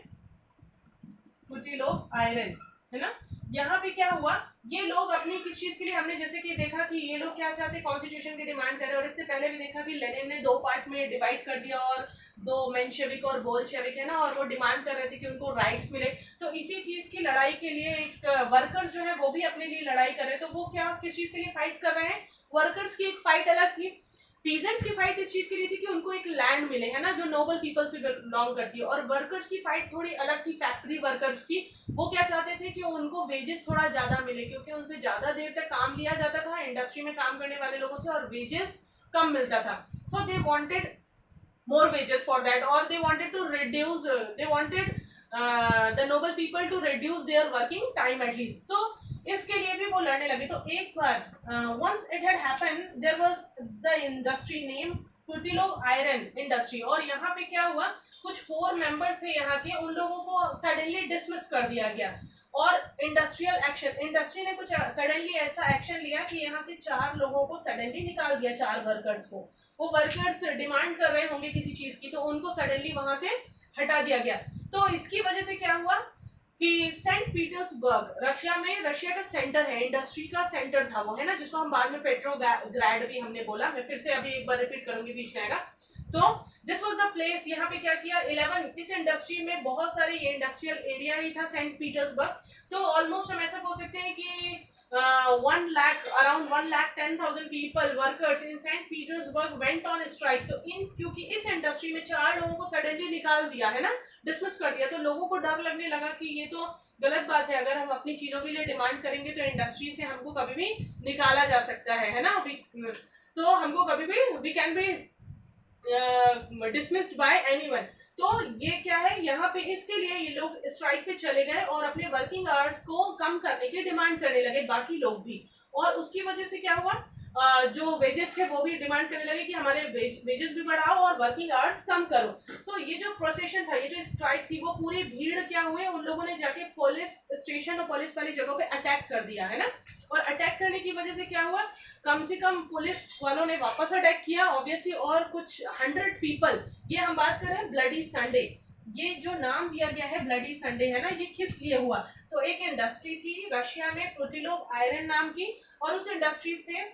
फ्यूटिलोव आयरन, है ना. यहाँ पे क्या हुआ, ये लोग अपनी किस चीज के लिए, हमने जैसे कि देखा कि ये लोग क्या चाहते, कॉन्स्टिट्यूशन की डिमांड कर रहे हैं, और इससे पहले भी देखा कि लेनिन ने 2 पार्ट में डिवाइड कर दिया, और 2 मेंशेविक और बोल्शेविक, है ना, और वो डिमांड कर रहे थे कि उनको राइट्स मिले. तो इसी चीज की लड़ाई के लिए एक वर्कर्स जो है वो भी अपने लिए लड़ाई कर रहे हैं. तो वो क्या, किस चीज के लिए फाइट कर रहे हैं, वर्कर्स की एक फाइट अलग थी, पीजेंट्स की फाइट इस चीज के लिए थी कि उनको एक लैंड मिले, है ना, जो नोबल पीपल से बिलोंग करती है, और वर्कर्स की फाइट थोड़ी अलग थी, फैक्ट्री वर्कर्स की. वो क्या चाहते थे कि उनको वेजेस थोड़ा ज्यादा मिले, क्योंकि उनसे ज्यादा देर तक काम लिया जाता था इंडस्ट्री में काम करने वाले लोगों से, और वेजेस कम मिलता था. So they wanted more wages for that, or they wanted to reduce they wanted the noble people to reduce their working time at least. So इसके लिए भी वो लड़ने लगे. तो एक बार once it had happened, there was the industry name Putilov Iron Industry, और यहाँ पे क्या हुआ, कुछ 4 मेंबर्स थे यहाँ के, उन लोगों को सडनली डिसमिस कर दिया गया, और इंडस्ट्रियल एक्शन, इंडस्ट्री ने कुछ सडनली ऐसा एक्शन लिया कि यहाँ से 4 लोगों को सडनली निकाल दिया, 4 वर्कर्स को. वो वर्कर्स डिमांड कर रहे होंगे किसी चीज की, तो उनको सडनली वहां से हटा दिया गया. तो इसकी वजह से क्या हुआ कि सेंट पीटर्सबर्ग, रशिया में, रशिया का सेंटर है, इंडस्ट्री का सेंटर था वो, है ना, जिसको हम बाद में पेट्रोग्राड भी हमने बोला. मैं फिर से अभी एक बार रिपीट करूंगी, बीच में आएगा. तो दिस वाज द प्लेस. यहाँ पे क्या किया, 11, इस इंडस्ट्री में बहुत सारे, ये इंडस्ट्रियल एरिया ही था सेंट पीटर्सबर्ग. तो ऑलमोस्ट हम ऐसा बोल सकते हैं कि 1 lakh, around 1,10,000 people, workers in St. Petersburg went on strike. तो क्योंकि इस इंडस्ट्री में 4 लोगों को सडनली निकाल दिया, है ना, डिसमिस कर दिया, तो लोगों को डर लगने लगा कि ये तो गलत बात है, अगर हम अपनी चीजों के लिए डिमांड करेंगे तो इंडस्ट्री से हमको कभी भी निकाला जा सकता है ना, तो हमको कभी भी, we can be dismissed by anyone. तो ये क्या है, यहाँ पे इसके लिए ये लोग स्ट्राइक पे चले गए और अपने वर्किंग आवर्स को कम करने की डिमांड करने लगे, बाकी लोग भी. और उसकी वजह से क्या हुआ, जो वेजेस थे वो भी डिमांड करने लगे कि हमारे वेजेस भी बढ़ाओ और वर्किंग आवर्स कम करो. तो ये जो प्रोसेशन था, ये जो स्ट्राइक थी, वो पूरी भीड़ क्या हुए, उन लोगों ने जाके पुलिस स्टेशन और पुलिस वाली जगहों पे अटैक कर दिया, है ना. और अटैक करने की वजह से क्या हुआ, कम से कम पुलिस वालों ने वापस अटैक किया ऑब्वियसली, और कुछ 100 पीपल, ये हम बात कर रहे हैं ब्लडी संडे, ये जो नाम दिया गया है ब्लडी संडे, है ना, ये किस लिए हुआ. तो एक इंडस्ट्री थी रशिया में पुतिलोव आयरन नाम की, और उस इंडस्ट्री से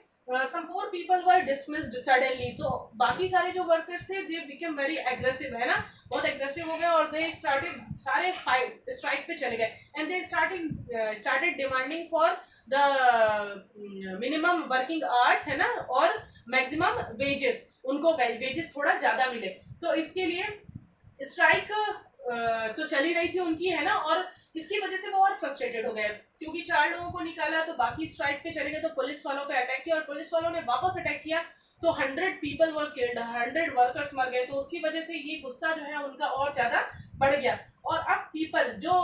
some 4 people were dismissed suddenly. तो बाकी सारे जो वर्कर्स थे, they became very aggressive, है ना, बहुत एग्रेसिव हो गए, और they started, सारे फाइट स्ट्राइक पे चले गए, and they started demanding for the minimum working hours, है ना, और maximum wages, उनको वेजेस थोड़ा ज्यादा मिले. तो इसके लिए स्ट्राइक तो चली रही थी उनकी, है ना, और इसकी वजह से वो और फ्रस्ट्रेटेड हो गए, क्योंकि 4 लोगों को निकाला तो बाकी स्ट्राइक पे चले गए, तो पुलिस वालों पे अटैक किया, और पुलिस वालों ने वापस अटैक किया, तो 100 पीपल वर किल्ड, 100 वर्कर्स मर गए. तो उसकी वजह से ये गुस्सा जो है उनका और ज्यादा बढ़ गया. और अब पीपल, जो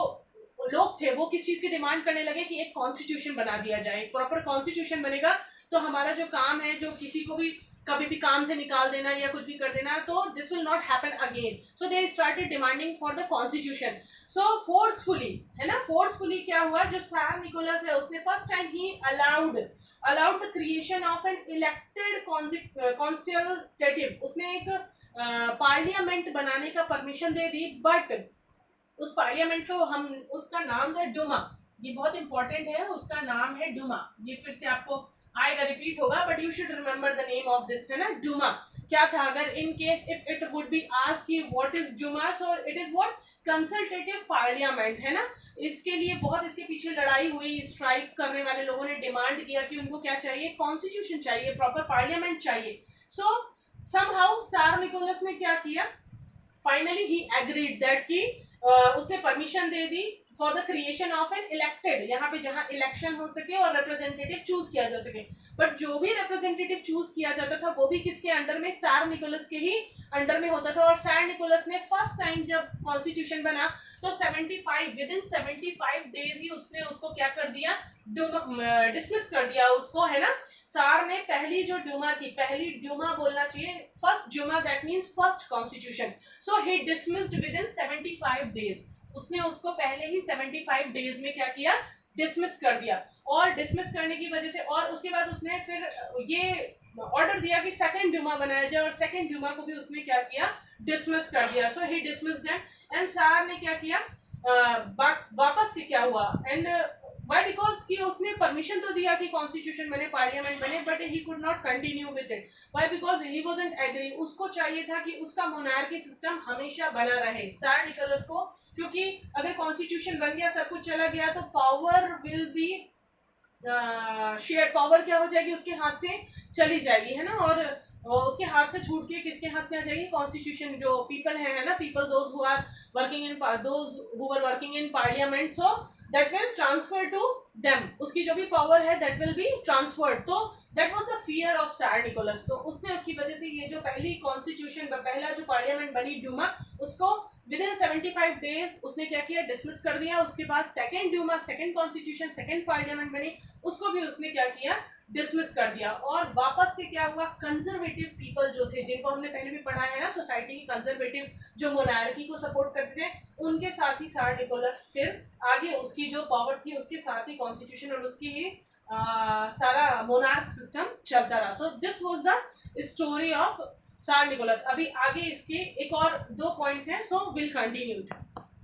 लोग थे, वो किस चीज की डिमांड करने लगे कि एक कॉन्स्टिट्यूशन बना दिया जाए, एक प्रॉपर कॉन्स्टिट्यूशन बनेगा, तो हमारा जो काम है, जो किसी को भी कभी भी काम से निकाल देना या कुछ भी कर देना, तो this will not happen again. So they started demanding for the constitution. So forcefully, है ना, फोर्सफुली क्या हुआ, जो सार निकोलस है, उसने फर्स्ट टाइम ही allowed the creation of an elected consultative, उसने एक पार्लियामेंट बनाने का परमिशन दे दी. बट उस पार्लियामेंट को हम, उसका नाम था डूमा, ये बहुत इंपॉर्टेंट है, उसका नाम है डूमा. ये फिर से आपको आएगा, रिपीट होगा, but you should remember the name of this, है ना. डूमा क्या था, अगर in case if it would be asked कि what is Duma, so it is what, consultative parliament, है ना. इसके लिए बहुत, इसके पीछे लड़ाई हुई, स्ट्राइक करने वाले लोगों ने डिमांड किया कि उनको क्या चाहिए, कॉन्स्टिट्यूशन चाहिए, प्रॉपर पार्लियामेंट चाहिए. सो समहाउ सार निकोलस ने क्या किया, फाइनली ही एग्रीड दैट कि उसने परमिशन दे दी for the creation of an elected, यहाँ पे जहां इलेक्शन हो सके और रिप्रेजेंटेटिव चूज किया जा सके. बट जो भी रिप्रेजेंटेटिव चूज किया जाता था वो भी किसके अंडर में, सार निकोलस के ही अंडर में होता था। और सर निकोलस ने फर्स्ट टाइम जब कॉन्स्टिट्यूशन बना तो 75 विद इन 75 डेज ही उसने उसको क्या कर दिया, डिसमिस कर दिया उसको, है ना। सार ने पहली जो ड्यूमा थी, पहली ड्यूमा बोलना चाहिए, first Duma, that means first constitution, so he dismissed within 75 days, उसने उसको पहले ही 75 डेज में क्या किया, डिसमिस कर दिया। और डिसमिस करने की वजह से और उसके बाद उसने फिर ये ऑर्डर दिया कि सेकंड ड्यूमा बनाया जाए, और सेकंड ड्यूमा को भी उसने क्या किया, डिसमिस कर दिया। सो ही डिसमिस्ड देम, एंड सार ने क्या किया, वापस से क्या हुआ, एंड व्हाई, बिकॉज कि उसने परमिशन तो दिया कि कॉन्स्टिट्यूशन बने, पार्लियामेंट बने, but he could not continue with it. Why, because he wasn't agree, उसको चाहिए था कि उसका मोनार्की सिस्टम हमेशा बना रहे, सर निकोलस को, क्योंकि अगर कॉन्स्टिट्यूशन बन गया, सब कुछ चला गया, तो power will be share, power क्या हो जाएगी, उसके हाथ से चली जाएगी, है ना। और उसके हाथ से छूट के किसके हाथ में आ जाएगी, कॉन्स्टिट्यूशन, जो पीपल है ना, people those who are working in, those who were working in parliament, so that will transfer to them, उसकी जो भी पावर है दैट विल बी ट्रांसफर्ड। तो that was the fear of Tsar Nicholas. तो उसने उसकी वजह से ये जो पहली कॉन्स्टिट्यूशन, पहला जो पार्लियामेंट बनी ड्यूमा, उसको विद इन 75 डेज उसने क्या किया, डिसमिस कर दिया। उसके बाद second Duma, second constitution, second parliament बनी, उसको भी उसने क्या किया, डिसमिस कर दिया। और वापस से क्या हुआ, कंजर्वेटिव पीपल जो थे, जिनको हमने पहले भी पढ़ा है ना, सोसाइटी की कंजर्वेटिव, जो मोनार्की को सपोर्ट करते थे, उनके साथ ही सर निकोलस फिर आगे उसकी जो पावर थी उसके साथ ही कॉन्स्टिट्यूशन और उसकी ही सारा मोनार्क सिस्टम चलता रहा। So this was the story of Tsar Nicholas. अभी आगे इसके एक और 2 पॉइंट्स हैं, सो विल कंटिन्यू।